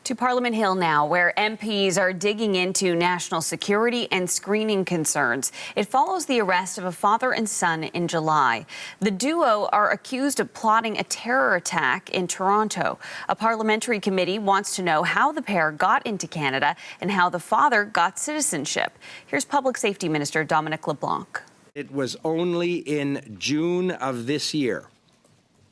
To Parliament Hill now, where MPs are digging into national security and screening concerns. It follows the arrest of a father and son in July. The duo are accused of plotting a terror attack in Toronto. A parliamentary committee wants to know how the pair got into Canada and how the father got citizenship. Here's Public Safety Minister Dominic LeBlanc. It was only in June of this year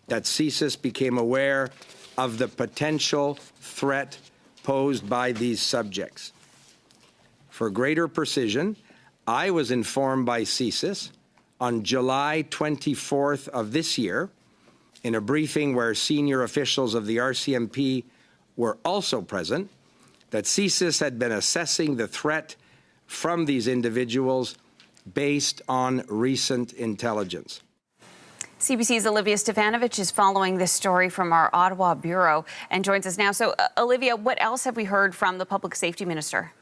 that CSIS became aware of the potential threat posed by these subjects. For greater precision, I was informed by CSIS on July 24th of this year, in a briefing where senior officials of the RCMP were also present, that CSIS had been assessing the threat from these individuals based on recent intelligence. CBC's Olivia Stefanovich is following this story from our Ottawa bureau and joins us now. So, Olivia, what else have we heard from the Public Safety Minister?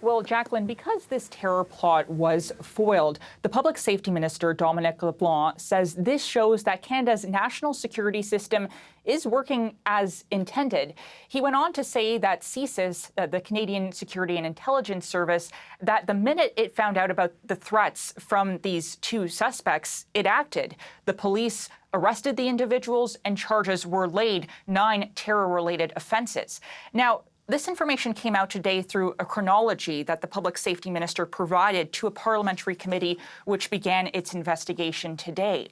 Well, Jacqueline, because this terror plot was foiled, the Public Safety Minister, Dominic LeBlanc, says this shows that Canada's national security system is working as intended. He went on to say that CSIS, the Canadian Security and Intelligence Service, that the minute it found out about the threats from these two suspects, it acted. The police arrested the individuals and charges were laid, 9 terror-related offenses. Now, this information came out today through a chronology that the Public Safety Minister provided to a parliamentary committee which began its investigation today.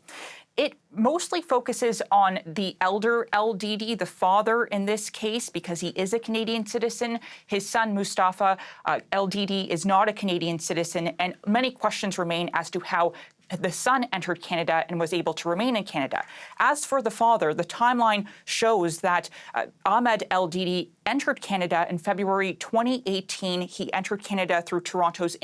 It mostly focuses on the elder Eldidi, the father in this case, because he is a Canadian citizen. His son, Mostafa Eldidi, is not a Canadian citizen, and many questions remain as to how the son entered Canada and was able to remain in Canada. As for the father, the timeline shows that Ahmed Eldidi entered Canada in February 2018. He entered Canada through Toronto's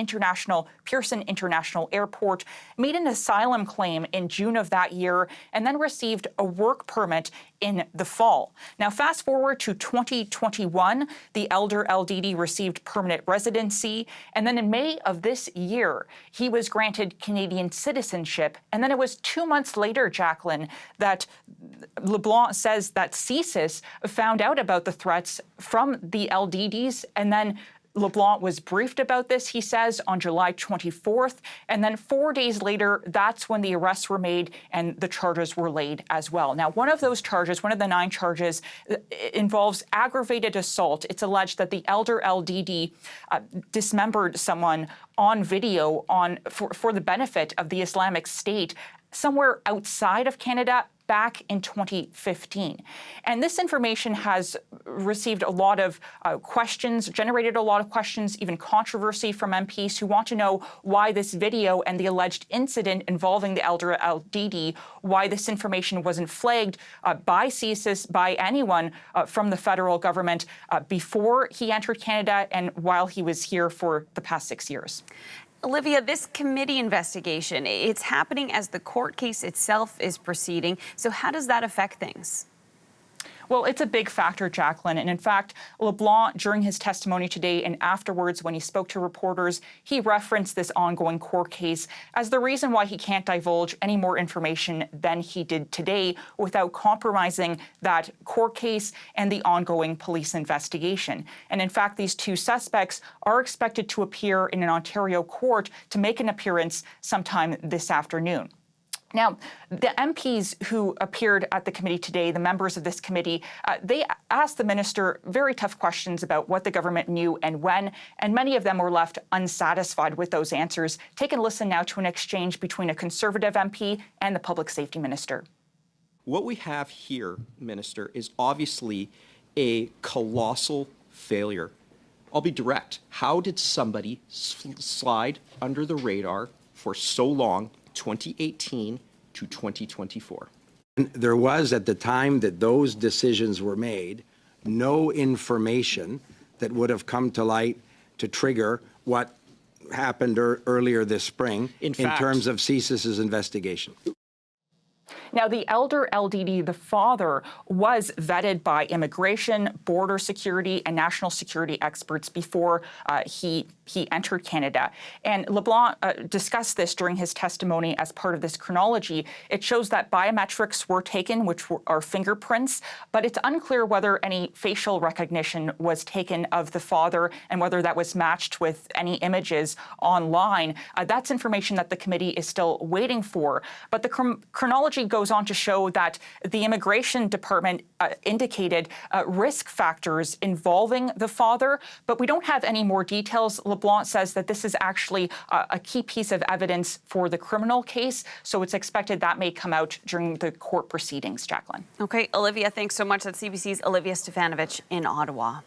Pearson International Airport, made an asylum claim in June of that year, and then received a work permit in the fall. Now, fast forward to 2021, the elder Eldidi received permanent residency, and then in May of this year, he was granted Canadian citizenship. And then it was 2 months later, Jacqueline, that LeBlanc says that CSIS found out about the threats from the Eldidis, and then LeBlanc was briefed about this, he says, on July 24th. And then 4 days later, that's when the arrests were made and the charges were laid as well. Now, one of those charges, one of the 9 charges, involves aggravated assault. It's alleged that the elder Eldidi dismembered someone on video for the benefit of the Islamic State somewhere outside of Canada back in 2015. And this information has received a lot of questions, generated a lot of questions, even controversy from MPs who want to know why this video and the alleged incident involving the elder Eldidi, why this information wasn't flagged by CSIS, by anyone from the federal government before he entered Canada and while he was here for the past 6 years. Olivia, this committee investigation, it's happening as the court case itself is proceeding. So how does that affect things? Well, it's a big factor, Jacqueline. And in fact, LeBlanc, during his testimony today and afterwards when he spoke to reporters, he referenced this ongoing court case as the reason why he can't divulge any more information than he did today without compromising that court case and the ongoing police investigation. And in fact, these 2 suspects are expected to appear in an Ontario court to make an appearance sometime this afternoon. Now, the MPs who appeared at the committee today, the members of this committee, they asked the minister very tough questions about what the government knew and when, and many of them were left unsatisfied with those answers. Take a listen now to an exchange between a Conservative MP and the Public Safety Minister. What we have here, Minister, is obviously a colossal failure. I'll be direct. How did somebody slide under the radar for so long, 2018 to 2024? There was, at the time that those decisions were made, no information that would have come to light to trigger what happened earlier this spring in terms of CSIS's investigation. Now, the elder Eldidi, the father, was vetted by immigration, border security, and national security experts before he entered Canada. And LeBlanc discussed this during his testimony as part of this chronology. It shows that biometrics were taken, which are fingerprints, but it's unclear whether any facial recognition was taken of the father and whether that was matched with any images online. That's information that the committee is still waiting for. But the chronology goes on to show that the Immigration Department indicated risk factors involving the father, but we don't have any more details. LeBlanc says that this is actually a key piece of evidence for the criminal case, so it's expected that may come out during the court proceedings, Jacqueline. Okay, Olivia, thanks so much. That's CBC's Olivia Stefanovich in Ottawa.